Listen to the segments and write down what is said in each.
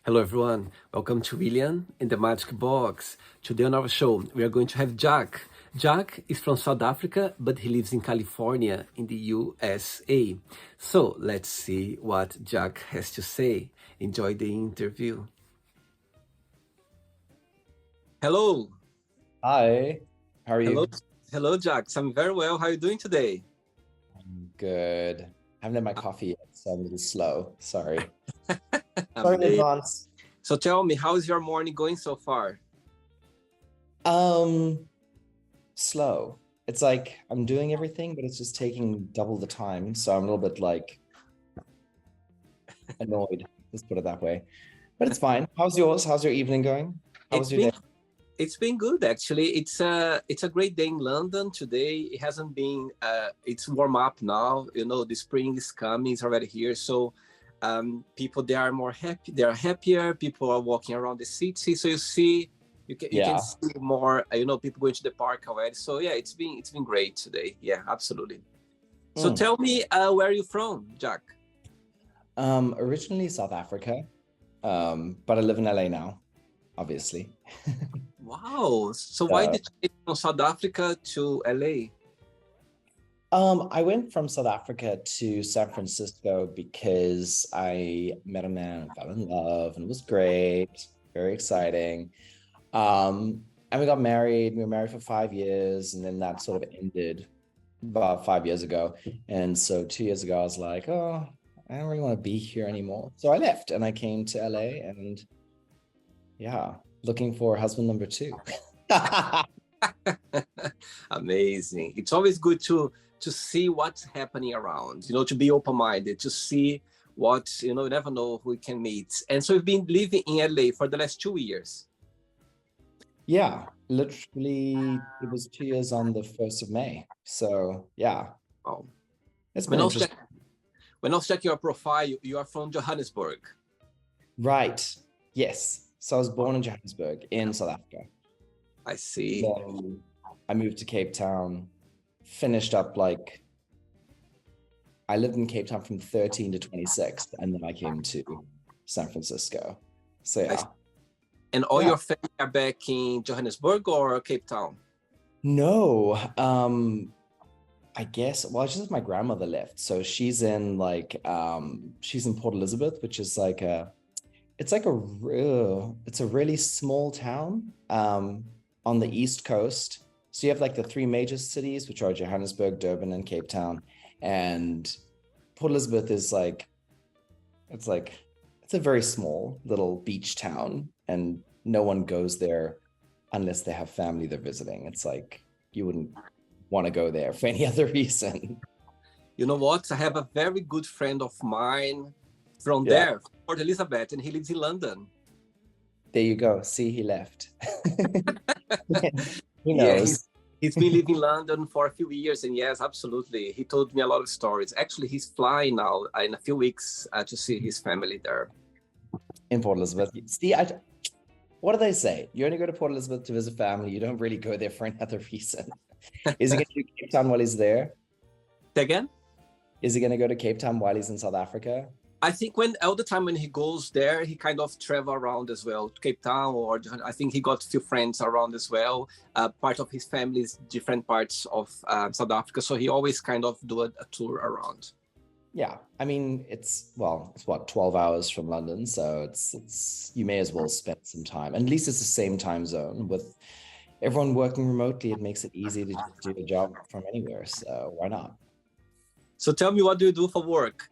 Hello, everyone. Welcome to William in the Magic Box. Today on our show, we are going to have Jacques. Jacques is from South Africa, but he lives in California in the USA. So let's see what Jacques has to say. Enjoy the interview. Hello. Hi, how are Hello. you? Hello, Jacques. I'm very well. How are you doing today? Good. Haven't had my coffee yet, so I'm a little slow. Sorry. Sorry in Amazing. advance. So tell me, how's your morning going so far? Um, Slow. It's like I'm doing everything, but it's just taking double the time. So I'm a little bit like annoyed. Let's put it that way. But it's fine. How's yours? How's your evening going? How It's was your day? been It's been good actually. It's a great day in London today. It hasn't been. It's warm up now. You know, the spring is coming. It's already here. So, people they are more happy. They are happier. People are walking around the city. So you can Yeah. see more. People going to the park already. So yeah, it's been great today. Yeah, absolutely. So Mm. tell me, where are you from, Jack? Originally South Africa, but I live in LA now, obviously. Wow. So why So, did you go from South Africa to LA? I went from South Africa to San Francisco because I met a man and fell in love, and it was great, very exciting. And we got married. We were married for 5 years, and then that sort of ended about 5 years ago. And so 2 years ago, I was like, oh, I don't really want to be here anymore. So I left and I came to LA, and yeah, looking for husband number two. Amazing. It's always good to see what's happening around, to be open-minded, to see what, you never know who we can meet. And so we've been living in LA for the last 2 years. Yeah, literally, it was 2 years on the 1st of May. So yeah, Oh. it's When been I was interesting. check, when I was checking your profile, you are from Johannesburg. Right. Yes. So I was born in Johannesburg in South Africa. I see. Then I moved to Cape Town, finished up like I lived in Cape Town from 13 to 26, and then I came to San Francisco. So I yeah. see. And all Yeah. your family are back in Johannesburg or Cape Town? No, I guess, well, it's just my grandmother left. So she's in Port Elizabeth, which is like it's a really small town on the East Coast. So you have like the three major cities, which are Johannesburg, Durban, and Cape Town. And Port Elizabeth is like it's a very small little beach town, and no one goes there unless they have family they're visiting. It's like you wouldn't want to go there for any other reason. You know what? I have a very good friend of mine from Yeah. there, Port Elizabeth, and he lives in London. There you go. See, he left. He Yeah, knows. he's been living in London for a few years, and yes, absolutely, he told me a lot of stories. Actually, he's flying now in a few weeks to see his family there. In Port Elizabeth. See, what do they say? You only go to Port Elizabeth to visit family. You don't really go there for another reason. Is he going to do Cape Town while he's there? Again, Is he going to go to Cape Town while he's in South Africa? I think when all the time when he goes there, he kind of travel around as well to Cape Town, or I think he got a few friends around as well. Part of his family is different parts of South Africa, so he always kind of do a tour around. Yeah, I mean, it's what, 12 hours from London, so it's you may as well spend some time. And at least it's the same time zone. With everyone working remotely, it makes it easy to just do a job from anywhere. So why not? So tell me, what do you do for work?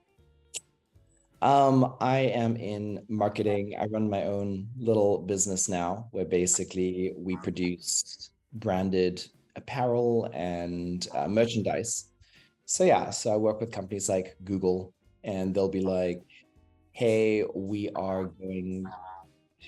I am in marketing. I run my own little business now, where basically we produce branded apparel and merchandise. So yeah, so I work with companies like Google, and they'll be like, "Hey, we are going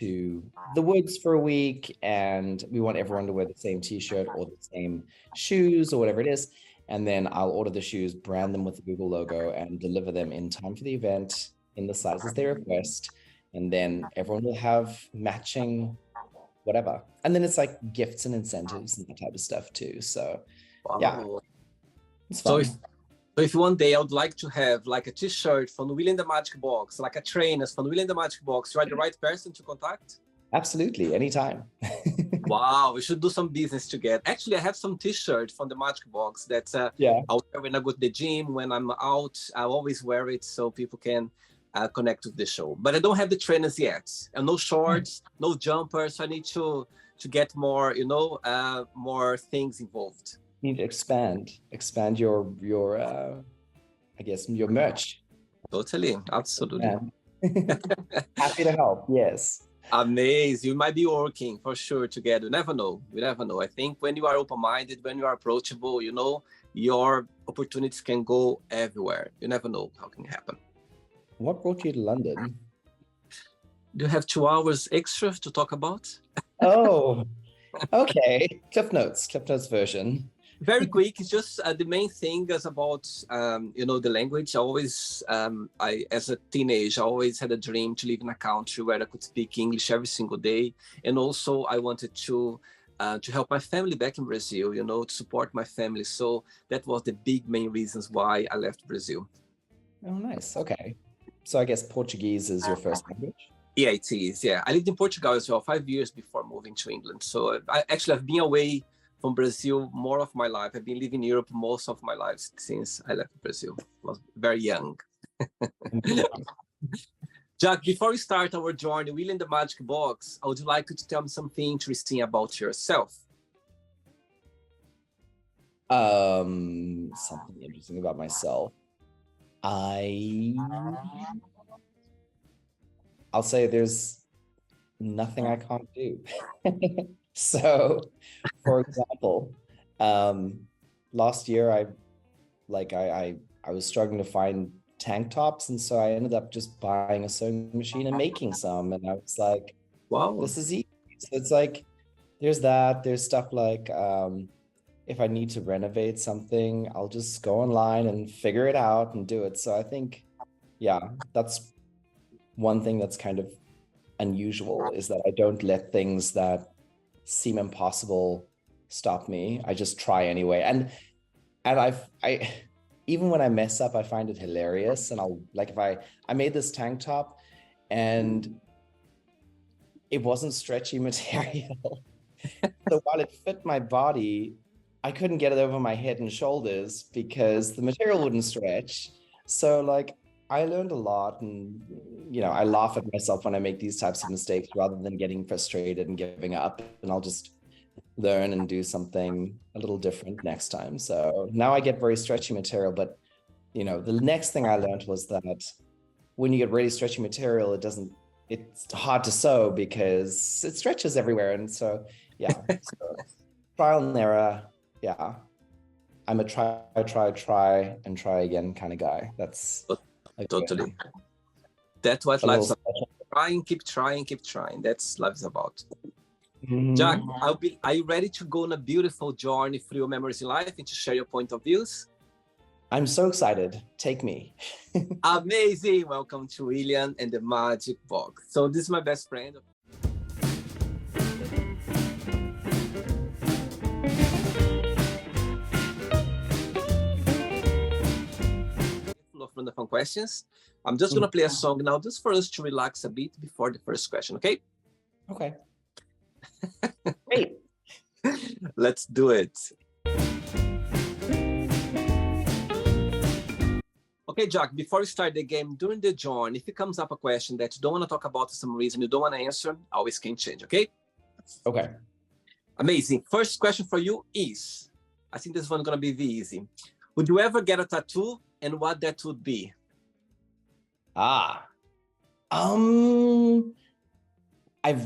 to the woods for a week, and we want everyone to wear the same t-shirt or the same shoes or whatever it is." And then I'll order the shoes, brand them with the Google logo, and deliver them in time for the event in the sizes they request. And then everyone will have matching whatever. And then it's like gifts and incentives and that type of stuff too. So yeah, Wow. it's So if fun. So if one day I would like to have like a t-shirt from William the Magic Box, like a trainers from William the Magic Box, you are the right person to contact? Absolutely, anytime. Wow, we should do some business together. Actually, I have some t-shirts from the Magic Box that Yeah. I'll wear when I go to the gym, when I'm out. I always wear it so people can connect with the show. But I don't have the trainers yet. And no shorts, no jumpers. So I need to get more, more things involved. You need to expand your I guess your merch. Totally, absolutely. Yeah. Happy to help. Yes. Amazing. We might be working for sure together. You never know. We never know. I think when you are open-minded, when you are approachable, your opportunities can go everywhere. You never know how it can happen. What brought you to London? Do you have 2 hours extra to talk about? Oh, okay. Cliff Notes version. Very quick. It's just the main thing is about, the language. I always, as a teenager, I always had a dream to live in a country where I could speak English every single day. And also I wanted to help my family back in Brazil, to support my family. So that was the big main reasons why I left Brazil. Oh, nice. Okay. So I guess Portuguese is your first language? Yeah, it is. Yeah. I lived in Portugal as well, 5 years before moving to England. So I've been away from Brazil more of my life. I've been living in Europe most of my life since I left Brazil. I was very young. Jacques, before we start our journey, William the Magic Box, I would like you to tell me something interesting about yourself. Something interesting about myself. I'll say there's nothing I can't do. So, for example, last year I was struggling to find tank tops, and so I ended up just buying a sewing machine and making some, and I was like, wow, this is easy. So it's like there's stuff like if I need to renovate something, I'll just go online and figure it out and do it. So I think, yeah, that's one thing that's kind of unusual, is that I don't let things that seem impossible stop me. I just try anyway. And I even when I mess up, I find it hilarious. And I'll, like, if I made this tank top and it wasn't stretchy material. So while it fit my body, I couldn't get it over my head and shoulders because the material wouldn't stretch. So like I learned a lot, and I laugh at myself when I make these types of mistakes rather than getting frustrated and giving up, and I'll just learn and do something a little different next time. So now I get very stretchy material, but the next thing I learned was that when you get really stretchy material, it's hard to sew because it stretches everywhere. And so, yeah, so trial and error. Yeah. I'm a try and try again kind of guy. That's totally. That's what life's about. Keep trying. That's life's about. Jacques, are you ready to go on a beautiful journey through your memories in life and to share your point of views? I'm so excited. Take me. Amazing. Welcome to William and the Magic Box. So this is my best friend. From the fun questions. I'm just going to play a song now just for us to relax a bit before the first question, okay? Okay. Great. Let's do it. Okay, Jacques, before we start the game, during the journey, if it comes up a question that you don't want to talk about for some reason, you don't want to answer, always can change, okay? Okay. Amazing. First question for you is, I think this one's going to be easy. Would you ever get a tattoo, and what that would be? I've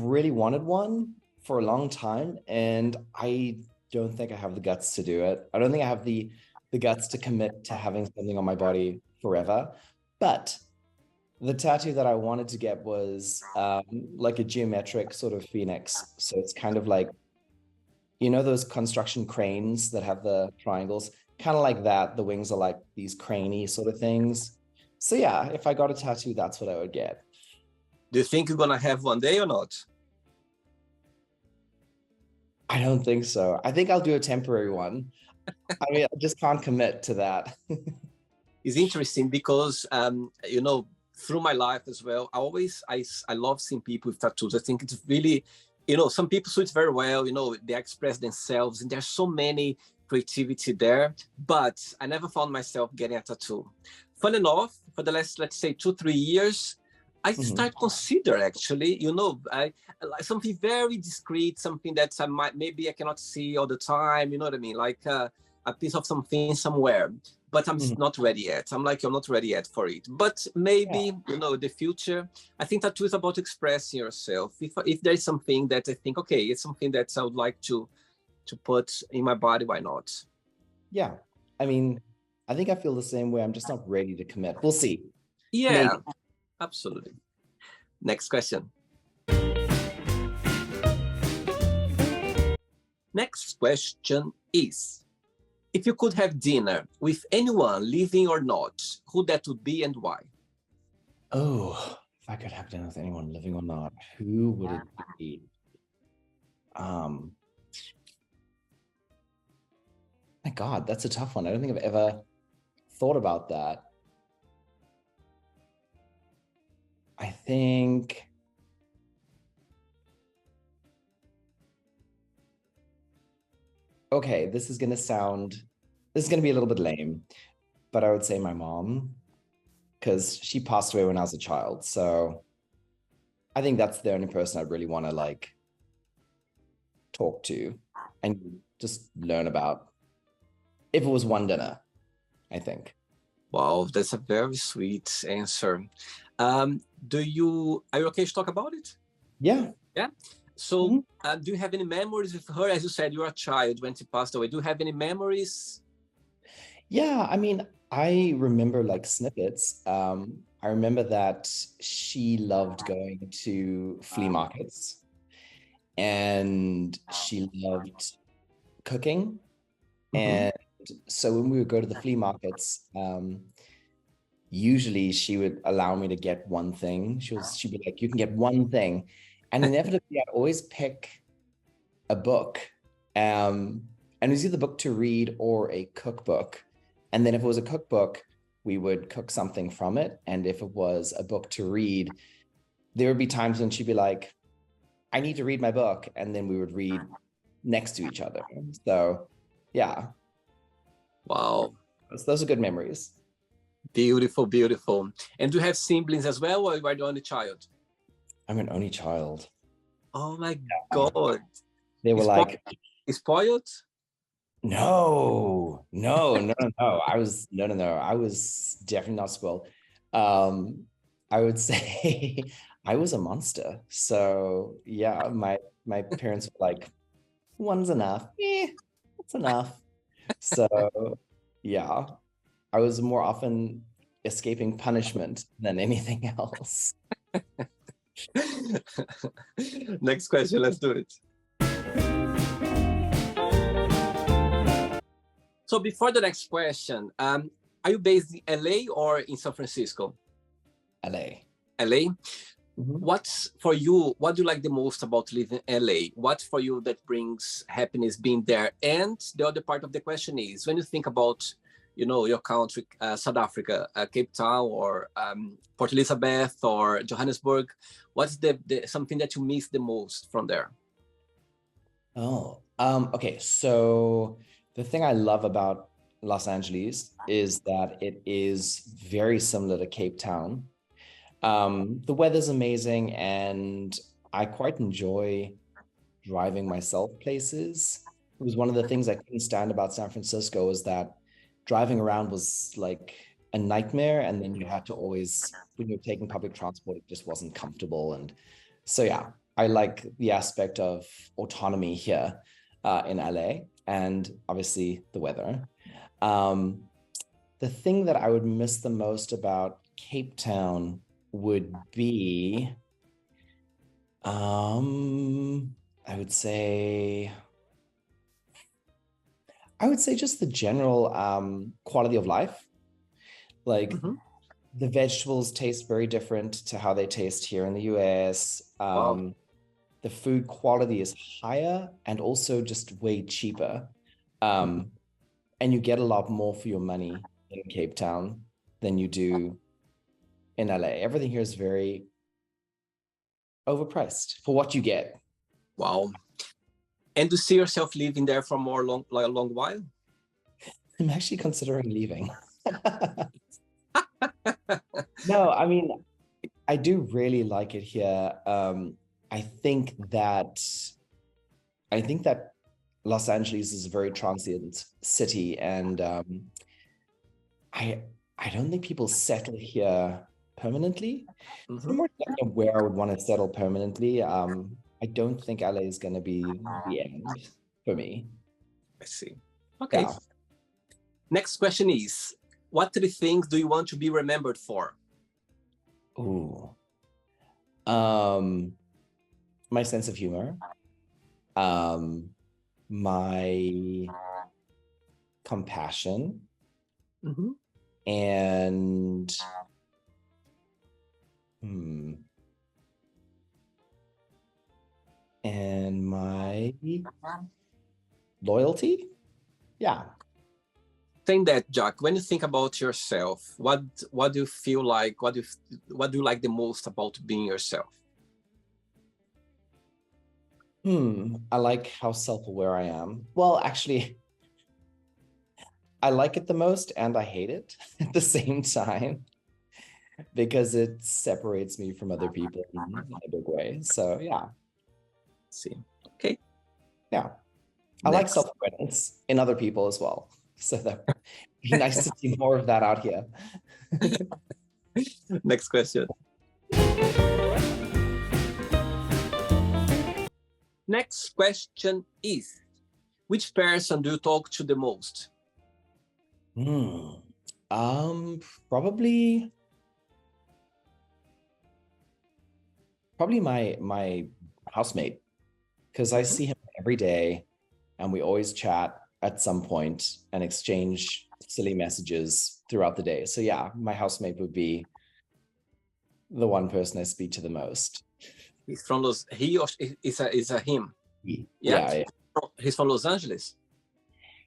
really wanted one for a long time, and I don't think I have the guts to do it. I don't think I have the guts to commit to having something on my body forever. But the tattoo that I wanted to get was like a geometric sort of phoenix. So it's kind of like, those construction cranes that have the triangles, kind of like that. The wings are like these craney sort of things. So yeah, if I got a tattoo, that's what I would get. Do you think you're going to have one day or not? I don't think so. I think I'll do a temporary one. I mean, I just can't commit to that. It's interesting because, you know, through my life as well, I love seeing people with tattoos. I think it's really, you know, some people suit very well, you know, they express themselves and there's so many creativity there, but I never found myself getting a tattoo. Fun enough, for the last, let's say 2-3 years, I start consider actually, you know, I like something very discreet, something that maybe I cannot see all the time, you know what I mean? Like a piece of something somewhere, but I'm not ready yet. I'm not ready yet for it. But maybe, you know, the future, I think tattoo is about expressing yourself. If there's something that I think, okay, it's something that I would like to put in my body, why not? Yeah. I mean, I think I feel the same way. I'm just not ready to commit. We'll see. Yeah, Maybe. absolutely. Next question. Next question is, if you could have dinner with anyone, living or not, who that would be and why? Oh, if I could have dinner with anyone, living or not, who would it be? My God, that's a tough one. I don't think I've ever thought about that. I think okay, this is going to be a little bit lame, but I would say my mom, because she passed away when I was a child. So I think that's the only person I really want to like talk to and just learn about. If it was one dinner, I think. Wow, that's a very sweet answer. Are you okay to talk about it? Yeah. Yeah. So, do you have any memories with her? As you said, you're a child when she passed away. Do you have any memories? Yeah, I mean, I remember like snippets. I remember that she loved going to flea markets and she loved cooking. And so when we would go to the flea markets, usually she would allow me to get one thing. She'd be like, you can get one thing. And inevitably I'd always pick a book. And it was either a book to read or a cookbook. And then if it was a cookbook, we would cook something from it. And if it was a book to read, there would be times when she'd be like, I need to read my book. And then we would read next to each other. So yeah. Wow. Those are good memories. Beautiful, beautiful. And do you have siblings as well, or you are the only child? I'm an only child. Oh my God. They were like, spoiled? No. I was definitely not spoiled. I would say I was a monster. So yeah, my parents were like, one's enough. That's enough. So yeah, I was more often escaping punishment than anything else. Next question, let's do it. So before the next question, are you based in LA or in San Francisco? LA. LA? What's for you, what do you like the most about living in LA? What for you that brings happiness being there? And the other part of the question is, when you think about, you know, your country, South Africa, Cape Town or Port Elizabeth or Johannesburg, what's the something that you miss the most from there? Okay. So the thing I love about Los Angeles is that it is very similar to Cape Town. The weather's amazing and I quite enjoy driving myself places. It was one of the things I couldn't stand about San Francisco is that driving around was like a nightmare. And then you had to always, when you're taking public transport, it just wasn't comfortable. And so, yeah, I like the aspect of autonomy here in LA and obviously the weather. The thing that I would miss the most about Cape Town would be, I would say just the general quality of life. Like the vegetables taste very different to how they taste here in the US. Wow. The food quality is higher and also just way cheaper. And you get a lot more for your money in Cape Town. than you do in LA. Everything here is very overpriced for what you get. Wow. And do you see yourself living there for a long while? I'm actually considering leaving. No, I mean, I do really like it here. I think that Los Angeles is a very transient city, and I don't think people settle here permanently. It's more like where I would want to settle permanently. I don't think LA is going to be the end for me. I see. Okay. Yeah. Next question is, what 3 things do you want to be remembered for? Ooh. My sense of humor. My compassion. And and my loyalty. Yeah. Saying that, Jacques, when you think about yourself, what do you feel like? What do you like the most about being yourself? I like how self-aware I am. Well, actually, I like it the most and I hate it at the same time because it separates me from other people in a big way. So yeah. See. Okay. Yeah. I like self-awareness in other people as well. So that would be nice to see more of that out here. Next question. Next question is, which person do you talk to the most? Probably my housemate, because I see him every day and we always chat at some point and exchange silly messages throughout the day. So yeah, my housemate would be the one person I speak to the most. He's from he or is a him? Yeah. He's from Los Angeles?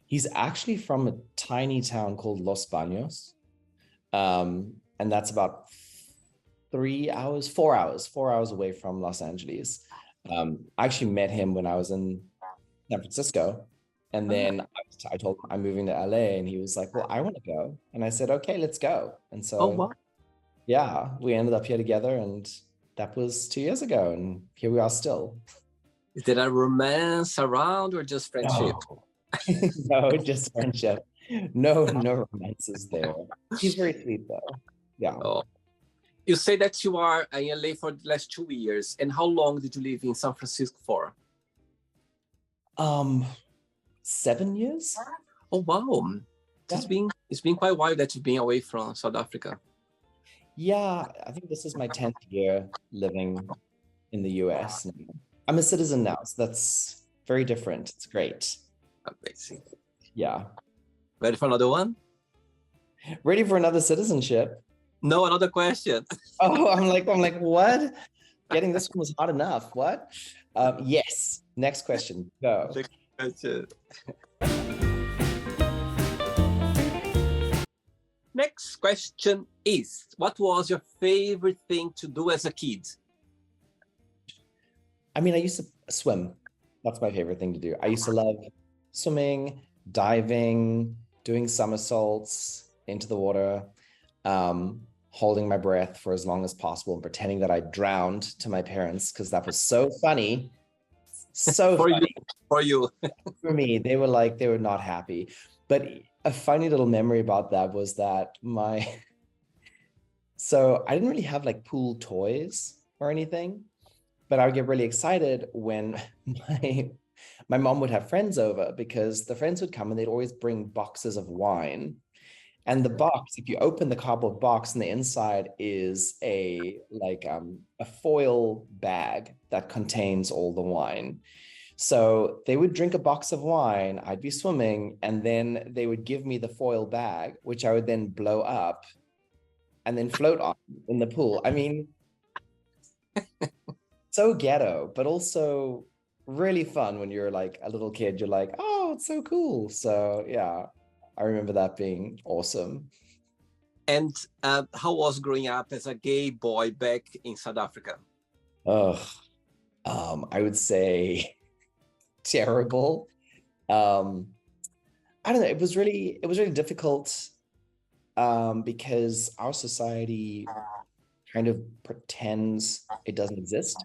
He's actually from a tiny town called Los Baños. And that's about 4 hours away from Los Angeles. I actually met him when I was in San Francisco. And then I told him I'm moving to LA, and he was like, well, I want to go. And I said, okay, let's go. And so, yeah, we ended up here together, and that was 2 years ago. And here we are still. Is there a romance around or just friendship? No, just friendship. No romances there. He's very sweet though. Yeah. Oh. You say that you are in LA for the last 2 years. And how long did you live in San Francisco for? 7 years. Oh wow. Yeah. It's been quite a while that you've been away from South Africa. Yeah, I think this is my 10th year living in the US. I'm a citizen now, so that's very different. It's great. Amazing. Yeah. Ready for another one? Ready for another citizenship? No, another question. Oh, I'm like, what? Getting this one was hard enough. What? Yes. Next question. Go. Next question. Next question is, what was your favorite thing to do as a kid? I mean, I used to swim. That's my favorite thing to do. I used to love swimming, diving, doing somersaults into the water, holding my breath for as long as possible and pretending that I drowned to my parents because that was so funny. So funny. For you. For me, they were not happy. But a funny little memory about that was that so I didn't really have like pool toys or anything, but I would get really excited when my mom would have friends over because the friends would come and they'd always bring boxes of wine. And the box, if you open the cardboard box, and the inside is a foil bag that contains all the wine. So they would drink a box of wine, I'd be swimming, and then they would give me the foil bag, which I would then blow up and then float on in the pool. I mean, so ghetto, but also really fun when you're like a little kid. You're like, oh, it's so cool. So yeah, I remember that being awesome. And how was growing up as a gay boy back in South Africa? Oh, I would say terrible. Um, I don't know. It was really difficult because our society kind of pretends it doesn't exist.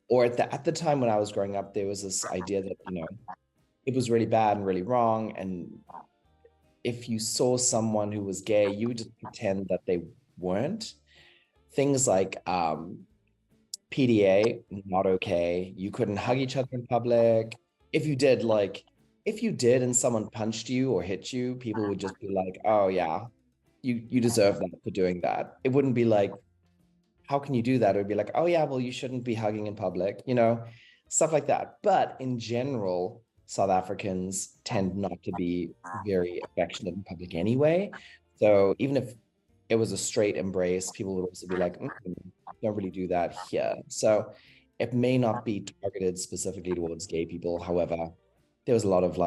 Or at the time when I was growing up, there was this idea that, it was really bad and really wrong. And if you saw someone who was gay, you would just pretend that they weren't. Things like PDA, not okay. You couldn't hug each other in public. If you did, if you did and someone punched you or hit you, people would just be like, "Oh yeah, you deserve that for doing that." It wouldn't be like, "How can you do that?" It would be like, "Oh yeah, well you shouldn't be hugging in public," stuff like that. But in general, South Africans tend not to be very affectionate in public anyway. So even if it was a straight embrace, people would also be like, don't really do that here. So it may not be targeted specifically towards gay people. However, there was a lot of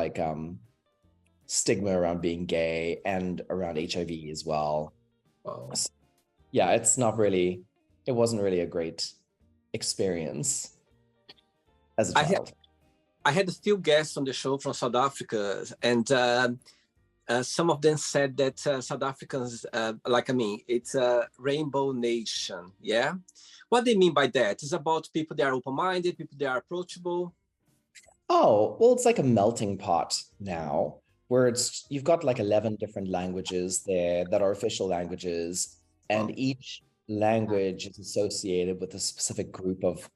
stigma around being gay and around HIV as well. Wow. So, yeah, it wasn't really a great experience as a I had child. I had a few guests on the show from South Africa, and some of them said that South Africans, it's a rainbow nation. Yeah, what they mean by that is about people that are open-minded, people that are approachable. Oh, well, it's like a melting pot now, where you've got like 11 different languages there that are official languages, Wow. and each language is associated with a specific group of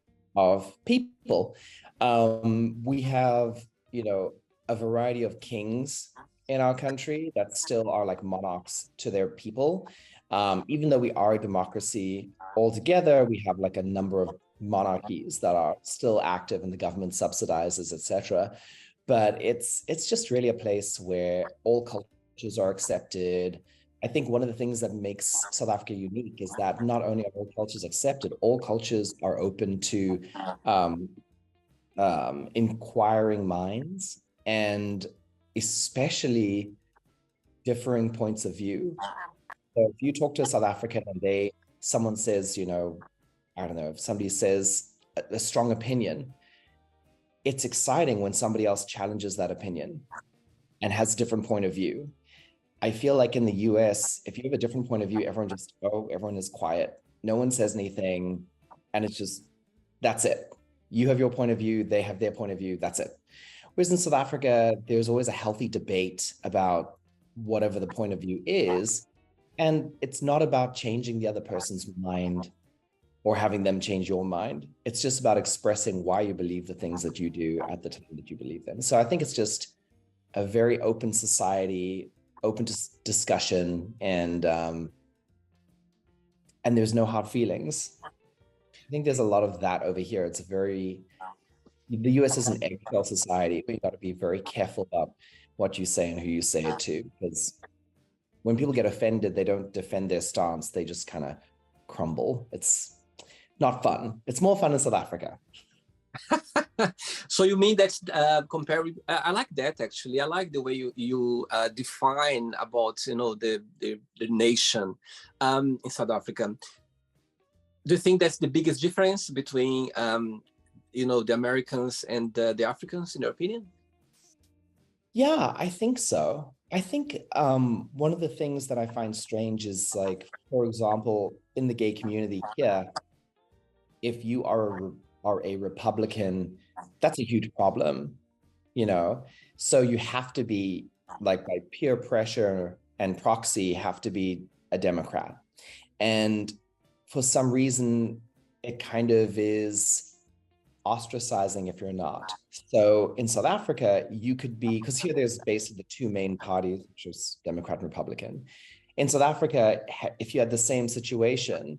people. We have, a variety of kings in our country that still are like monarchs to their people. Even though we are a democracy altogether, we have like a number of monarchies that are still active and the government subsidizes, etc. But it's just really a place where all cultures are accepted. I think one of the things that makes South Africa unique is that not only are all cultures accepted, all cultures are open to um, inquiring minds and especially differing points of view. So if you talk to a South African and someone says, I don't know, if somebody says a strong opinion, it's exciting when somebody else challenges that opinion and has a different point of view. I feel like in the US, if you have a different point of view, everyone is quiet. No one says anything. And it's just, that's it. You have your point of view, they have their point of view, that's it. Whereas in South Africa, there's always a healthy debate about whatever the point of view is. And it's not about changing the other person's mind or having them change your mind. It's just about expressing why you believe the things that you do at the time that you believe them. So I think it's just a very open society, open to discussion, and there's no hard feelings. I think there's a lot of that over here. The US is an eggshell society, but you got to be very careful about what you say and who you say it to, because when people get offended, they don't defend their stance. They just kind of crumble. It's not fun. It's more fun in South Africa. So you mean that's comparing? I like that actually. I like the way you define about the nation in South Africa. Do you think that's the biggest difference between the Americans and the Africans, in your opinion? Yeah, I think so. I think one of the things that I find strange is, like, for example, in the gay community here, if you are a Republican, that's a huge problem, you know? So you have to be, like, by peer pressure and proxy, have to be a Democrat. And for some reason, it kind of is ostracizing if you're not. So in South Africa, you could be, because here there's basically the two main parties, which is Democrat and Republican. In South Africa, if you had the same situation,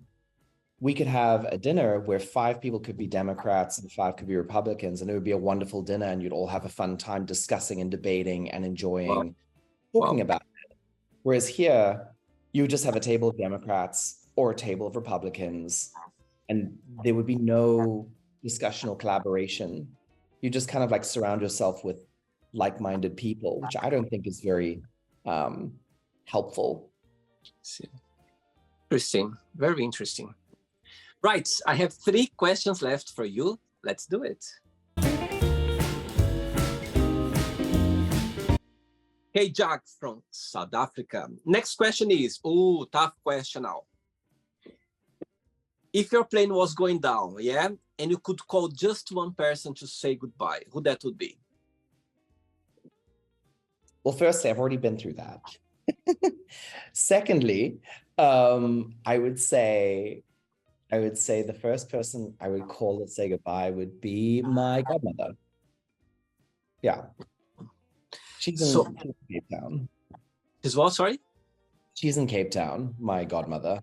we could have a dinner where 5 people could be Democrats and 5 could be Republicans, and it would be a wonderful dinner, and you'd all have a fun time discussing and debating and enjoying talking about it. Whereas here, you would just have a table of Democrats or a table of Republicans, and there would be no discussion or collaboration. You just kind of like surround yourself with like-minded people, which I don't think is very helpful. Interesting. Very interesting. Right. I have 3 questions left for you. Let's do it. Hey, Jacques from South Africa. Next question is, tough question now. If your plane was going down, yeah, and you could call just one person to say goodbye, who that would be? Well, firstly, I've already been through that. Secondly, I would say the first person I would call to say goodbye would be my godmother. Yeah. She's in Cape Town. Is what, sorry? She's in Cape Town, my godmother.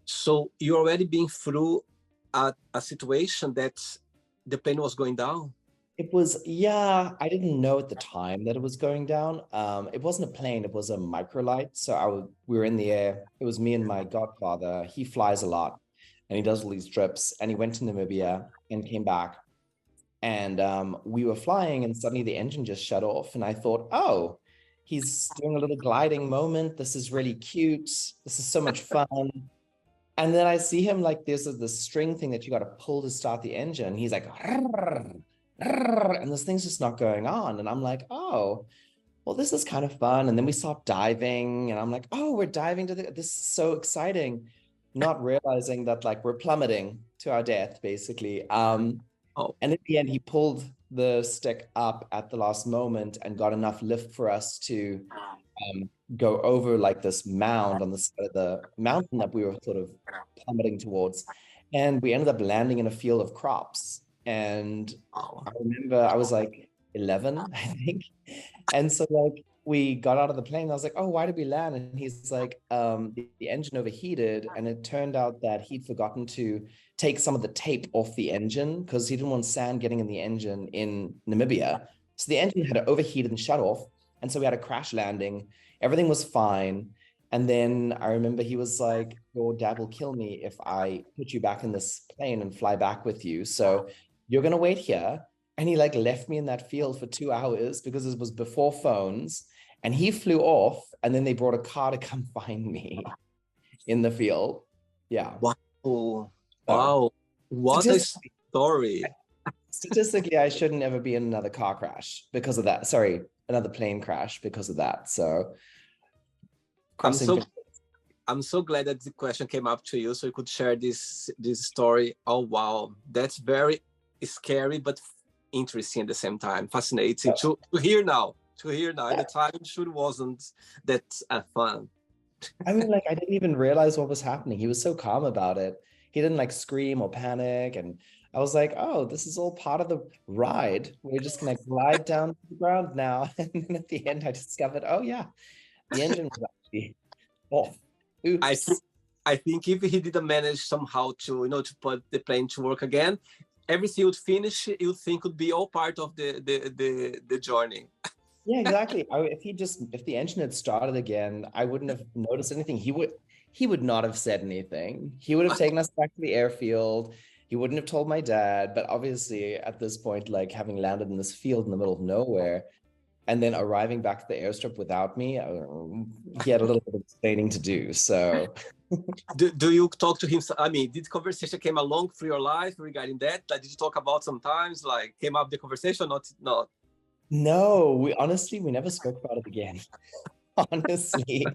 So you already been through a situation that the plane was going down? It was, yeah, I didn't know at the time that it was going down. It wasn't a plane, it was a microlight. So we were in the air. It was me and my godfather. He flies a lot and he does all these trips. And he went to Namibia and came back. And we were flying and suddenly the engine just shut off. And I thought, oh, he's doing a little gliding moment. This is really cute. This is so much fun. And then I see him like there's this string thing that you got to pull to start the engine. He's like, and this thing's just not going on. And I'm like, oh, well, this is kind of fun. And then we start diving and I'm like, oh, we're diving to this is so exciting. Not realizing that like we're plummeting to our death, basically. And in the end, he pulled the stick up at the last moment and got enough lift for us to go over like this mound on the side of the mountain that we were sort of plummeting towards. And we ended up landing in a field of crops. And I remember I was like 11, I think. And so like we got out of the plane. I was like, oh, why did we land? And he's like, the engine overheated. And it turned out that he'd forgotten to take some of the tape off the engine because he didn't want sand getting in the engine in Namibia. So the engine had overheated and shut off. And so we had a crash landing. Everything was fine. And then I remember he was like, your dad will kill me if I put you back in this plane and fly back with you. So you're going to wait here. And he like left me in that field for 2 hours because it was before phones. And he flew off. And then they brought a car to come find me in the field. Yeah. Wow. Wow. What a story. Statistically, I shouldn't ever be in another car crash because of that. Sorry, another plane crash because of that. So I'm so glad that the question came up to you so you could share this story. Oh, wow. That's very scary, but interesting at the same time. Fascinating to hear now. At the time, it sure wasn't that fun. I mean, like, I didn't even realize what was happening. He was so calm about it. He didn't like scream or panic. And I was like, oh, this is all part of the ride. We're just going to glide down to the ground now. And then at the end, I discovered, oh, yeah, the engine was actually off. Oops. I think if he didn't manage somehow to, to put the plane to work again, everything would finish, you'd think would be all part of the journey. Yeah, exactly. If the engine had started again, I wouldn't have noticed anything. He would not have said anything. He would have taken us back to the airfield. He wouldn't have told my dad. But obviously, at this point, like having landed in this field in the middle of nowhere, and then arriving back to the airstrip without me, he had a little bit of explaining to do. So, do you talk to him? I mean, did conversation came along through your life regarding that? Like, did you talk about sometimes? Like, came up the conversation? Not. No, we never spoke about it again. Honestly.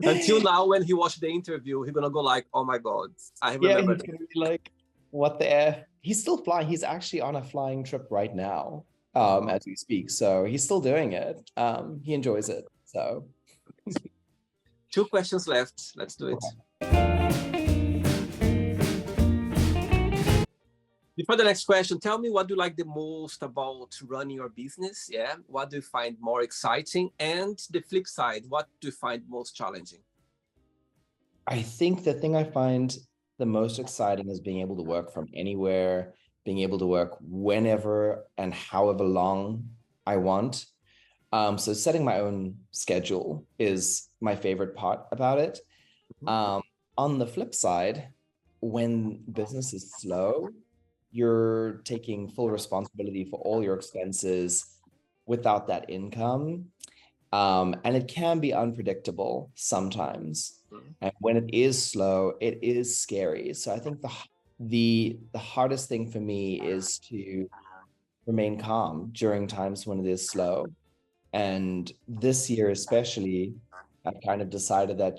Until now, when he watched the interview, he's gonna go like, "Oh my God, I remember." He's gonna be like, "What the F?" He's still flying. He's actually on a flying trip right now, as we speak. So he's still doing it. He enjoys it. So 2 questions left. Let's do it. Okay. Before the next question, tell me what do you like the most about running your business? Yeah. What do you find more exciting? And the flip side, what do you find most challenging? I think the thing I find the most exciting is being able to work from anywhere, being able to work whenever and however long I want. So setting my own schedule is my favorite part about it. On the flip side, when business is slow, you're taking full responsibility for all your expenses without that income. And it can be unpredictable sometimes. And when it is slow, it is scary. So I think the hardest thing for me is to remain calm during times when it is slow. And this year especially, I've kind of decided that,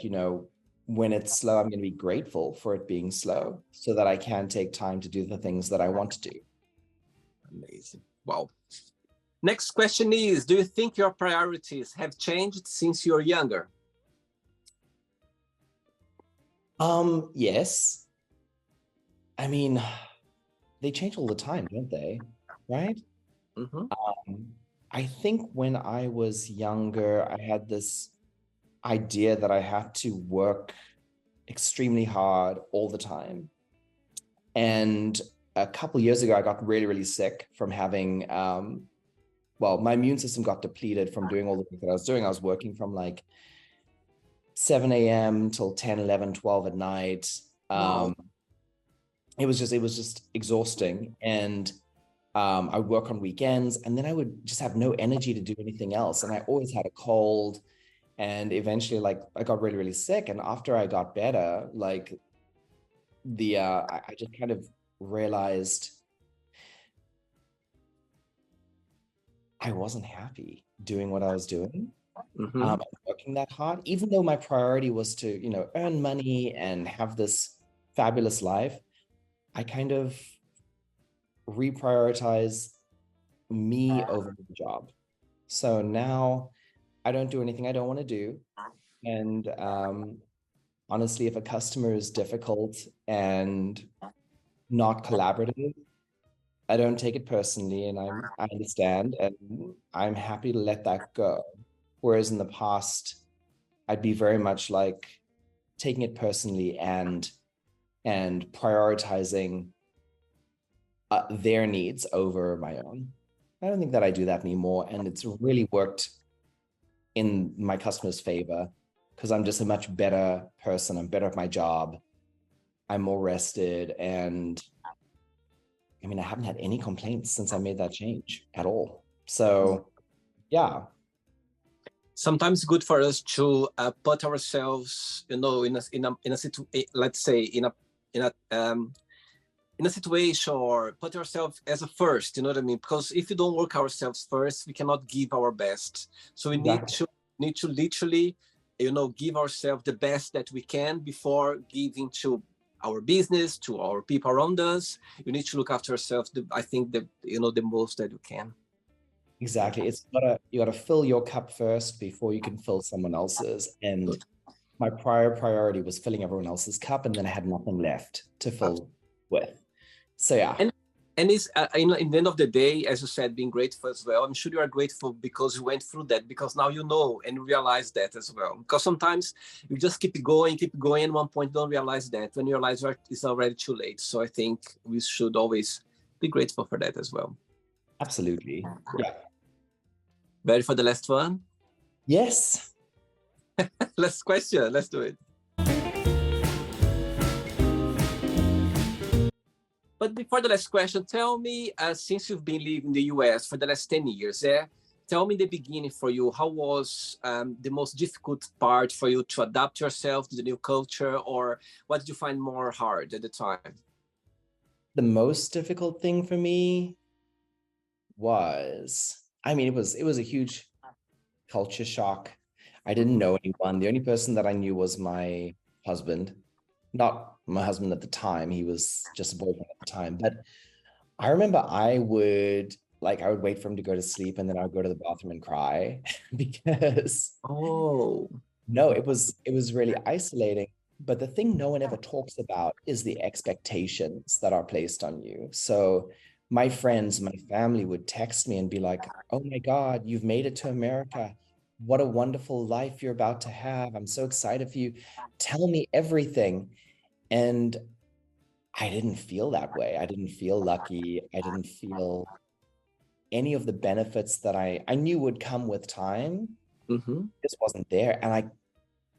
when it's slow, I'm going to be grateful for it being slow so that I can take time to do the things that I want to do. Amazing. Wow. Next question is, do you think your priorities have changed since you're younger? Yes. I mean, they change all the time, don't they? Right? I think when I was younger, I had this idea that I had to work extremely hard all the time. And a couple years ago, I got really, really sick from having, my immune system got depleted from doing all the work that I was doing. I was working from like 7 a.m. till 10, 11, 12 at night. Wow. It was just exhausting. And I would work on weekends, and then I would just have no energy to do anything else. And I always had a cold. And eventually, like, I got really, really sick. And after I got better, like, I just kind of realized I wasn't happy doing what I was doing. Working that hard, even though my priority was to, earn money and have this fabulous life, I kind of reprioritize me over the job. So now I don't do anything I don't want to do. And honestly, if a customer is difficult and not collaborative, I don't take it personally, and I understand, and I'm happy to let that go. Whereas in the past, I'd be very much like taking it personally and prioritizing their needs over my own. I don't think that I do that anymore, and it's really worked in my customers' favor because I'm just a much better person. I'm better at my job. I'm more rested, and I mean, I haven't had any complaints since I made that change at all. So, yeah. Sometimes it's good for us to put ourselves, in a let's say in a situation, or put ourselves as a first. You know what I mean? Because if we don't work ourselves first, we cannot give our best. So we need to literally, give ourselves the best that we can before giving to our business, to our people around us. You need to look after yourself. I think the most that you can. Exactly. You gotta fill your cup first before you can fill someone else's. And my priority was filling everyone else's cup, and then I had nothing left to fill with. So yeah. And it's in the end of the day, as you said, being grateful as well. I'm sure you are grateful because you went through that, because now you know and realize that as well. Because sometimes you just keep going, and one point don't realize that. When you realize it's already too late. So I think we should always be grateful for that as well. Absolutely. Yeah. Ready for the last one? Yes. Last question. Let's do it. But before the last question, tell me, since you've been living in the US for the last 10 years, tell me the beginning for you. How was the most difficult part for you to adapt yourself to the new culture, or what did you find more hard at the time? The most difficult thing for me was, it was a huge culture shock. I didn't know anyone. The only person that I knew was my husband. Not my husband at the time. He was just a boyfriend at the time. But I remember I would wait for him to go to sleep, and then I would go to the bathroom and cry because it was really isolating. But the thing no one ever talks about is the expectations that are placed on you. So my friends, my family would text me and be like, "Oh my God, you've made it to America. What a wonderful life you're about to have. I'm so excited for you. Tell me everything." And I didn't feel that way. I didn't feel lucky. I didn't feel any of the benefits that I knew would come with time. Just wasn't there. And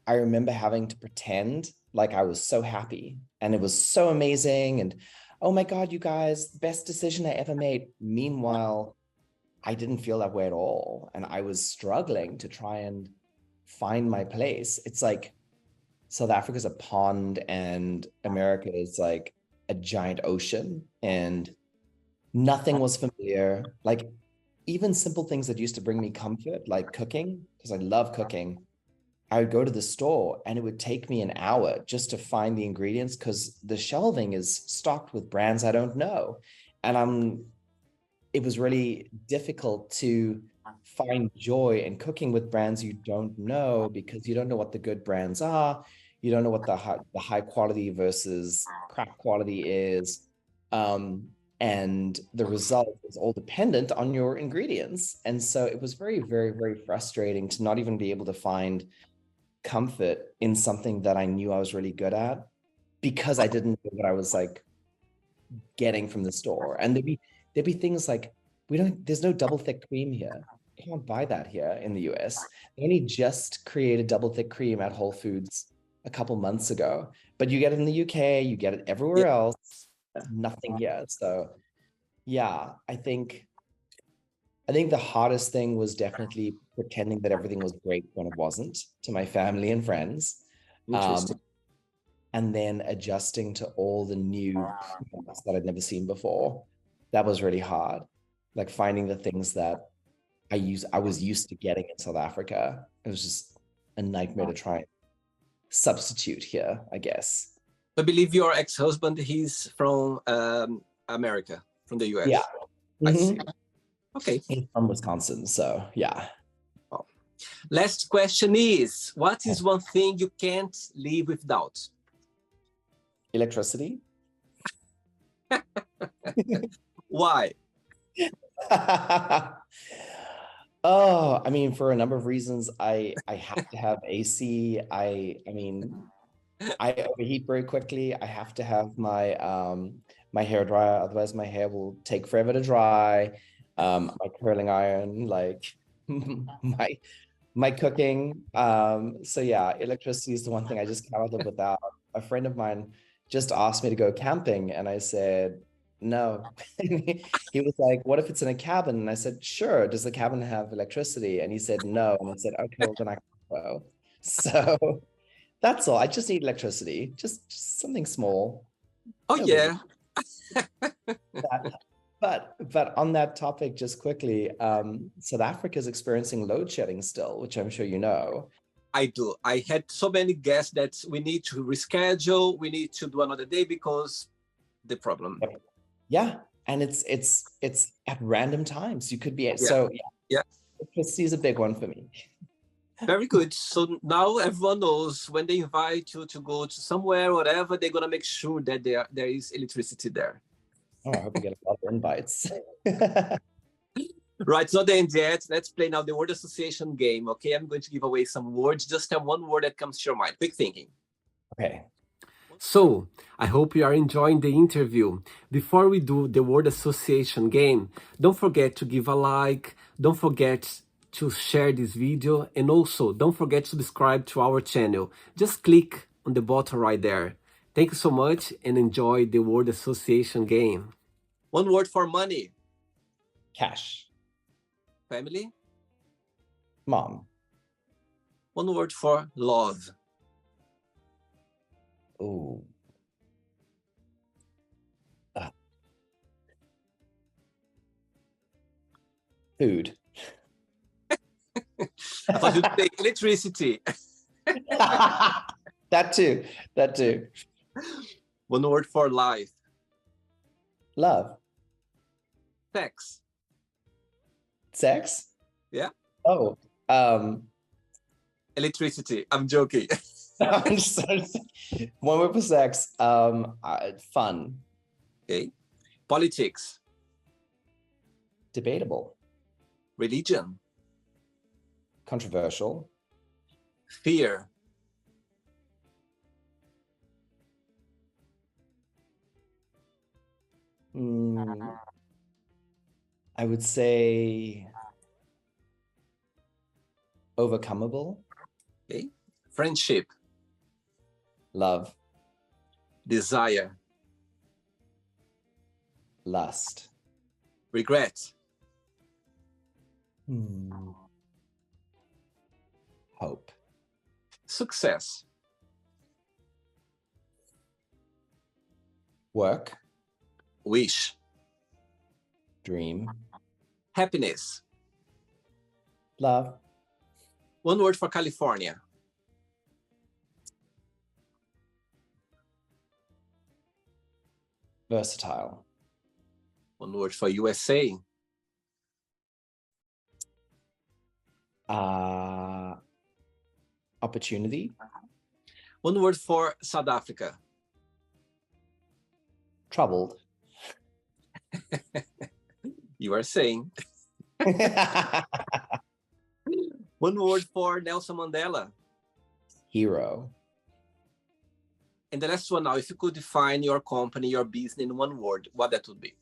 I remember having to pretend like I was so happy and it was so amazing. And oh my God, you guys, best decision I ever made. Meanwhile, I didn't feel that way at all. And I was struggling to try and find my place. It's like South Africa's a pond and America is like a giant ocean, and nothing was familiar. Like even simple things that used to bring me comfort, like cooking, because I love cooking, I would go to the store and it would take me an hour just to find the ingredients because the shelving is stocked with brands I don't know. And it was really difficult to find joy in cooking with brands you don't know because you don't know what the good brands are. You don't know what the high quality versus crap quality is. And the result is all dependent on your ingredients. And so it was very, very, very frustrating to not even be able to find comfort in something that I knew I was really good at because I didn't know what I was like getting from the store. And there'd be things like there's no double thick cream here. You can't buy that here in the US. They only just created double thick cream at Whole Foods a couple months ago, but you get it in the UK, you get it everywhere Yeah. else, nothing here. So yeah, I think the hardest thing was definitely pretending that everything was great when it wasn't to my family and friends. Um, Interesting. and then adjusting to all the new products that I'd never seen before. That was really hard. Like finding the things that I was used to getting in South Africa. It was just a nightmare to try and substitute here, I guess. I believe your ex-husband, he's from America, from the US. Yeah. I see. Mhm. Okay. He's from Wisconsin, so yeah. Well, last question is, what is one thing you can't live without? Electricity. Why? Oh, I mean, for a number of reasons, I have to have AC. I mean, I overheat very quickly. I have to have my hair dryer, otherwise my hair will take forever to dry. My curling iron, like my my cooking. So yeah, electricity is the one thing I just cannot live without. A friend of mine just asked me to go camping, and I said no. He was like, "What if it's in a cabin?" And I said, "Sure. Does the cabin have electricity?" And he said, "No." And I said, "Okay, well then I can't go." So that's all. I just need electricity, just something small. Oh, No biggie. yeah. But on that topic, just quickly, South Africa is experiencing load shedding still, which I'm sure you know. I do. I had so many guests that we need to reschedule. We need to do another day because the problem. Yeah, and it's at random times. You could be Yeah. so yeah. Yeah. Electricity is a big one for me. Very good. So now everyone knows when they invite you to go to somewhere, whatever, they're gonna make sure that there is electricity there. Oh, I hope you get a lot of invites. Right, it's not the end yet. Let's play now the word association game. Okay, I'm going to give away some words. Just tell one word that comes to your mind. Quick thinking. Okay. So, I hope you are enjoying the interview. Before we do the word association game, don't forget to give a like, don't forget to share this video, and also don't forget to subscribe to our channel. Just click on the button right there. Thank you so much and enjoy the word association game. One word for money. Cash. Family. Mom. One word for love. Ooh. Food. I thought you'd say electricity. That too. That too. One word for life. Love. Sex. Sex? Yeah. Oh, Electricity. I'm joking. I'm sorry. One word for sex. Fun. Okay. Politics. Debatable. Religion. Controversial. Fear. I would say overcomable. Okay. Friendship. Love. Desire. Lust. Regret. Hope. Success. Work, wish, dream, happiness. love, One word for California. versatile, One word for USA. Opportunity, One word for South Africa. troubled. You are saying. One word for Nelson Mandela. Hero. And the last one now, if you could define your company, your business in one word, what that would be?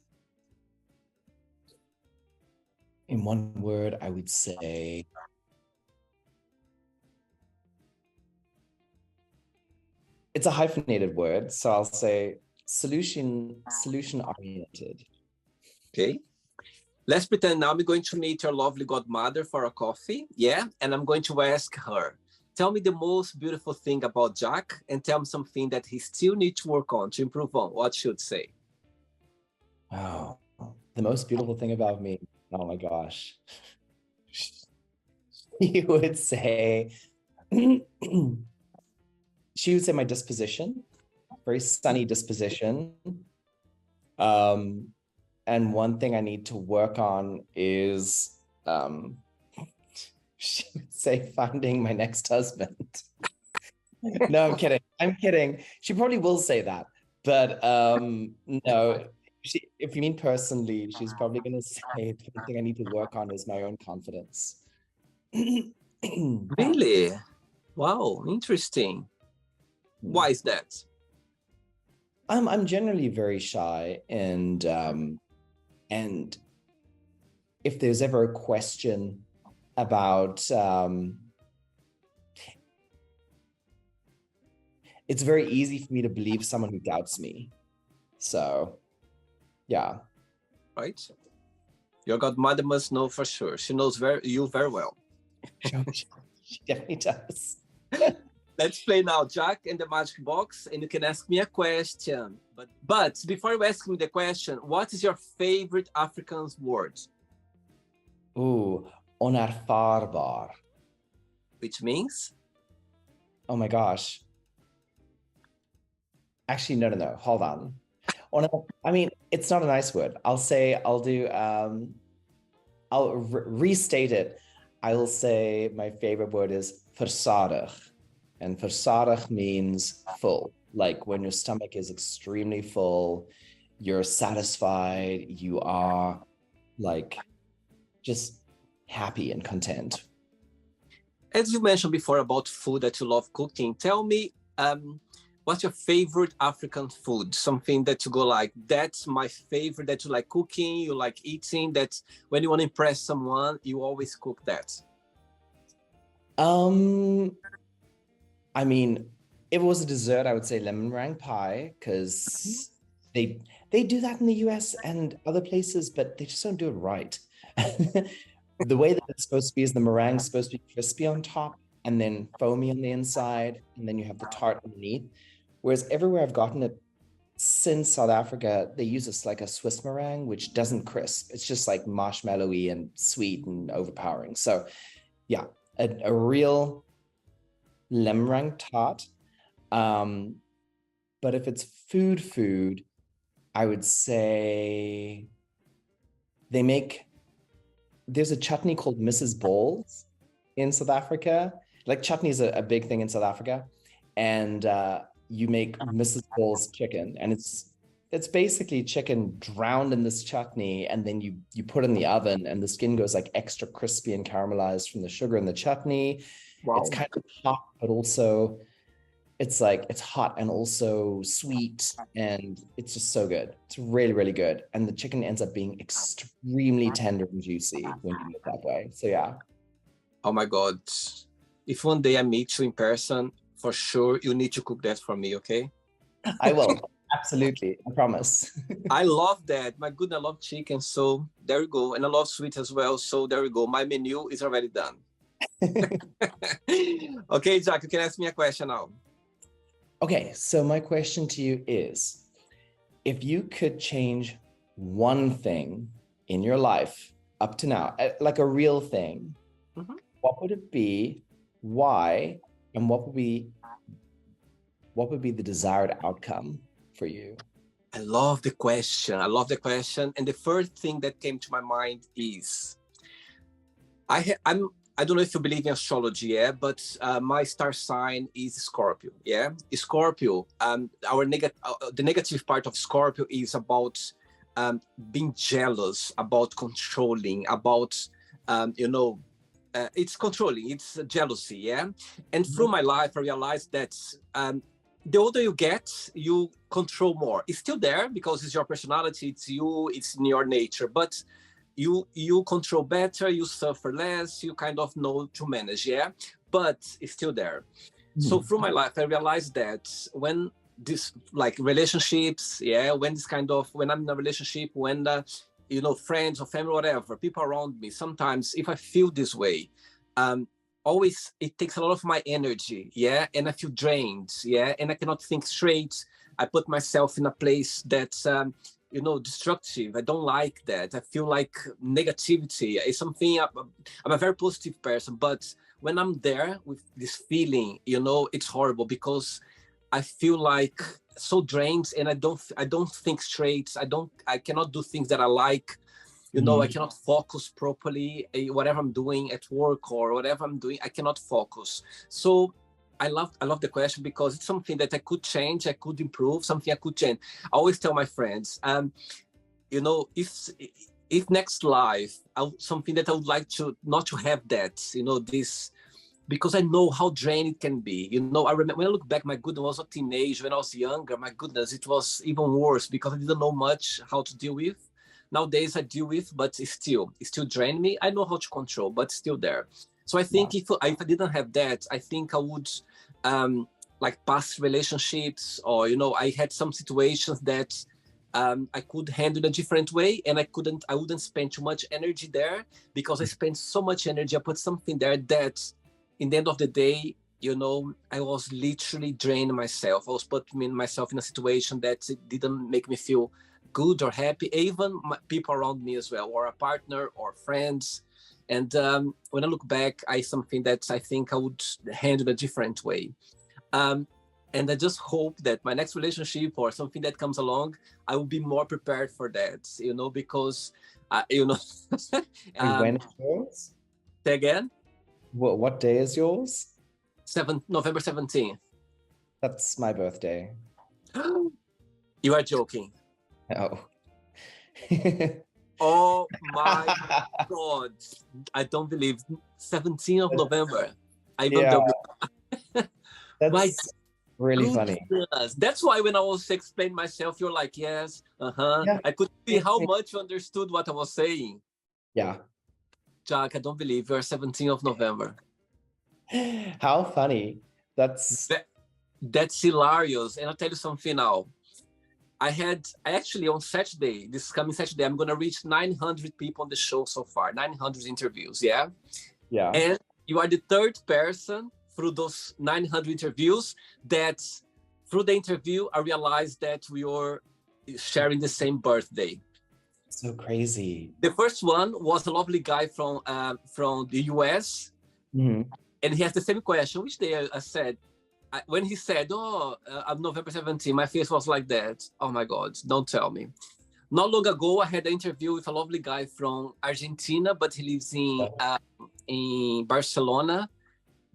In one word, I would say it's a hyphenated word, so I'll say solution oriented. Okay. Let's pretend now I'm going to meet your lovely godmother for a coffee. Yeah. And I'm going to ask her, tell me the most beautiful thing about Jacques and tell me something that he still needs to work on, to improve on. What should say? Wow. The most beautiful thing about me. Oh my gosh. You would say, she would say my disposition, very sunny disposition. And one thing I need to work on is, she would say finding my next husband. No, I'm kidding. I'm kidding. She probably will say that, but no. If you mean personally, she's probably going to say the one thing I need to work on is my own confidence. Really? Wow, interesting. Why is that? I'm generally very shy, and if there's ever a question about it's very easy for me to believe someone who doubts me. So yeah. Right? Your godmother must know for sure. She knows you very well. She definitely does. Let's play now, Jacques and the Magic Box, and you can ask me a question. But before you ask me the question, what is your favorite Afrikaans word? Ooh, onervaarbaar. Which means? Oh my gosh. Actually, no. Hold on. I mean, it's not a nice word. I'll restate it. I will say my favorite word is versadig. And versadig means full. Like when your stomach is extremely full, you're satisfied, you are like just happy and content. As you mentioned before about food that you love cooking, tell me, what's your favorite African food? Something that you go like, that's my favorite, that you like cooking, you like eating, that when you want to impress someone, you always cook that. I mean, if it was a dessert, I would say lemon meringue pie, because they do that in the US and other places, but they just don't do it right. The way that it's supposed to be is the meringue is supposed to be crispy on top and then foamy on the inside, and then you have the tart underneath. Whereas everywhere I've gotten it since South Africa, they use this like a Swiss meringue, which doesn't crisp. It's just like marshmallowy and sweet and overpowering. So yeah, a real lemon meringue tart. But if it's food, I would say there's a chutney called Mrs. Balls in South Africa. Like chutney is a big thing in South Africa. And you make Mrs. Balls chicken, and it's basically chicken drowned in this chutney, and then you put it in the oven, and the skin goes like extra crispy and caramelized from the sugar in the chutney. Wow. It's kind of hot, but also it's hot and also sweet, and it's just so good. It's really, really good. And the chicken ends up being extremely tender and juicy when you do it that way. So yeah. Oh my God. If one day I meet you in person, for sure, you need to cook that for me, okay? I will. Absolutely. I promise. I love that. My goodness, I love chicken. So there you go. And I love sweet as well. So there you go. My menu is already done. Okay, Jacques, you can ask me a question now. Okay, so my question to you is, if you could change one thing in your life up to now, like a real thing, what would it be? Why? And what would be the desired outcome for you? I love the question. I love the question. And the first thing that came to my mind is I don't know if you believe in astrology, yeah, but my star sign is Scorpio, yeah. Scorpio, the negative part of Scorpio is about being jealous, about controlling, about it's controlling, it's jealousy, yeah. And through my life, I realized that the older you get, you control more. It's still there because it's your personality, it's you, it's in your nature, but you control better, you suffer less, you kind of know to manage, yeah, but it's still there. So through my life, I realized that when this, like relationships, yeah, when I'm in a relationship, when friends or family, whatever, people around me, sometimes if I feel this way, always it takes a lot of my energy, yeah, and I feel drained, yeah, and I cannot think straight. I put myself in a place that's destructive. I don't like that. I feel like negativity is something. I'm a very positive person, but when I'm there with this feeling, it's horrible because I feel like so drained, and I don't think straight. I cannot do things that I like. I cannot focus properly. Whatever I'm doing at work or whatever I'm doing, I cannot focus. So I love the question because it's something that I could change, I could improve, something I could change. I always tell my friends, if next life, something that I would like to not to have that, this, because I know how draining it can be. I remember when I look back, my goodness, I was a teenager, when I was younger, my goodness, it was even worse because I didn't know much how to deal with. Nowadays I deal with, but it still drain me. I know how to control, but still there. So I think if I didn't have that, I think I would like past relationships, or I had some situations that I could handle in a different way, and I wouldn't spend too much energy there, because I spent so much energy. I put something there that in the end of the day, I was literally draining myself. I was putting myself in a situation that it didn't make me feel good or happy, even people around me as well, or a partner or friends. And when I look back, something that I think I would handle a different way. And I just hope that my next relationship or something that comes along, I will be more prepared for that, because, And when is yours? Say again? What day is yours? November 17th. That's my birthday. You are joking. Oh. Oh my God. I don't believe 17th of November. That's really funny. That's why when I was explaining myself, you're like, yes, Yeah. I could see how much you understood what I was saying. Yeah. Jacques, I don't believe you're 17th of November. How funny. That's hilarious. And I'll tell you something now. I actually on Saturday, this coming Saturday, I'm going to reach 900 people on the show so far, 900 interviews. Yeah. Yeah. And you are the third person through those 900 interviews that through the interview, I realized that we were sharing the same birthday. So crazy. The first one was a lovely guy from the US. Mm-hmm. And he has the same question. Which day I said, when he said, I'm November 17th, my face was like that. Oh my God, don't tell me. Not long ago, I had an interview with a lovely guy from Argentina, but he lives in Barcelona.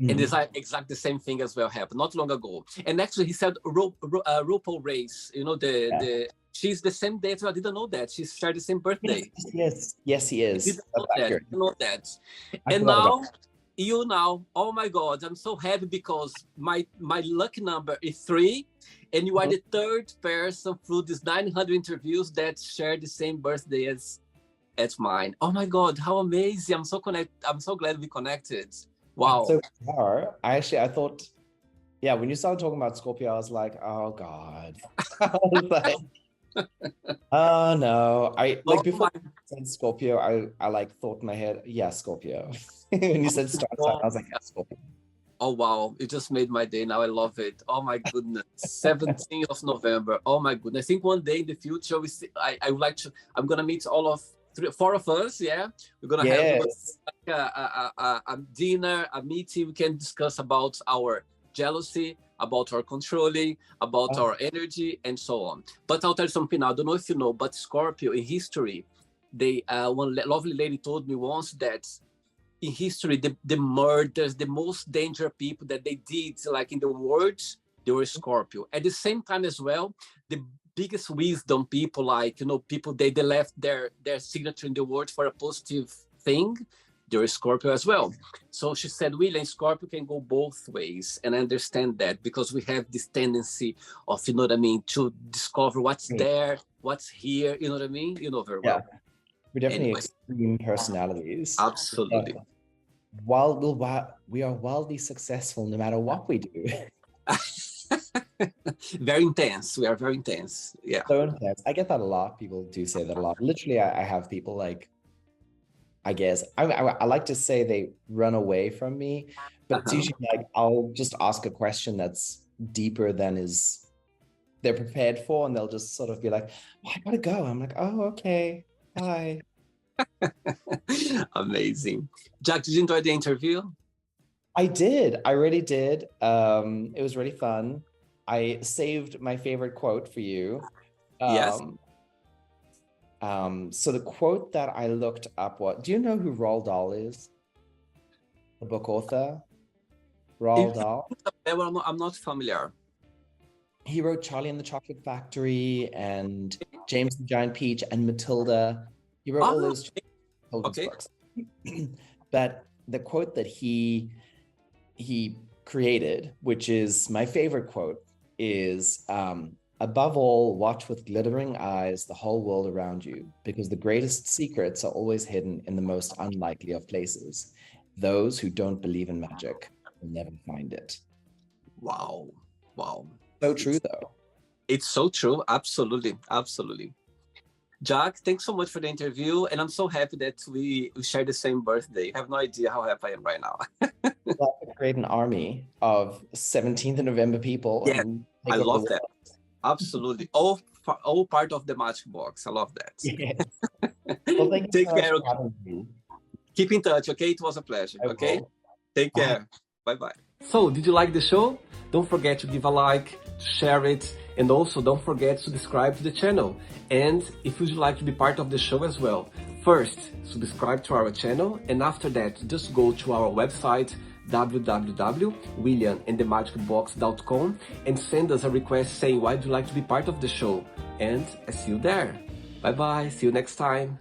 Mm-hmm. And it's exactly the same thing as well happened not long ago. And actually, he said RuPaul Race, she's the same date. I didn't know that. She shared the same birthday. Yes, he is. Didn't know that. And now, oh my God, I'm so happy because my lucky number is 3, and you are the third person through these 900 interviews that share the same birthday as mine. Oh my God, how amazing! I'm so connected. I'm so glad we connected. Wow. So bizarre. I thought, yeah, when you started talking about Scorpio, I was like, oh God. I was like, oh no. Before I said Scorpio, I thought in my head, yeah, Scorpio. When you said star sign, I was like, yeah, Scorpio. Oh, wow. You just made my day. Now I love it. Oh, my goodness. 17th of November. Oh, my goodness. I think one day in the future, I would like to, I'm going to meet all of four of us. Yeah. We're going to have Yes. like a dinner, a meeting. We can discuss about our jealousy, about our controlling, about Oh, our energy, and so on. But I'll tell you something now. I don't know if you know, but Scorpio in history, one lovely lady told me once that in history, the murders, the most dangerous people that they did, like in the world, they were Scorpio. At the same time as well, the biggest wisdom people, like, people, they left their signature in the world for a positive thing, they were Scorpio as well. So she said, William, Scorpio can go both ways. And I understand that because we have this tendency of, to discover what's there, what's here, you know what I mean? You know very yeah. well. We're definitely Anyway, extreme personalities. absolutely. While we are wildly successful no matter what we do. Very intense. We are very intense. Yeah. So intense. I get that a lot. People do say that a lot. Literally, I have people like, I guess, I like to say they run away from me, but it's usually like I'll just ask a question that's deeper than they're prepared for, and they'll just sort of be like, oh, I gotta go. I'm like, oh, okay, bye. Amazing. Jack, did you enjoy the interview? I did. I really did. It was really fun. I saved my favorite quote for you. Yes. So the quote that I looked up, do you know who Roald Dahl is? The book author? Roald Dahl? I'm not familiar. He wrote Charlie and the Chocolate Factory and James the Giant Peach and Matilda. He wrote all those children's books. But the quote that he created, which is my favorite quote, is above all, watch with glittering eyes the whole world around you, because the greatest secrets are always hidden in the most unlikely of places. Those who don't believe in magic will never find it. Wow. So true, though. It's so true. Absolutely. Jack, thanks so much for the interview. And I'm so happy that we share the same birthday. You have no idea how happy I am right now. Well, create an army of 17th of November people. Yeah, and I love that. Absolutely. All part of the magic box. I love that. Yes. Well, thank you Take so much care. for having me. Keep in touch, okay? It was a pleasure. Okay? Take care. Bye-bye. So, did you like the show? Don't forget to give a like, share it, and also don't forget to subscribe to the channel. And if you'd like to be part of the show as well, first, subscribe to our channel, and after that, just go to our website, www.williamandthemagicbox.com, and send us a request saying why you'd like to be part of the show. And I see you there. Bye-bye. See you next time.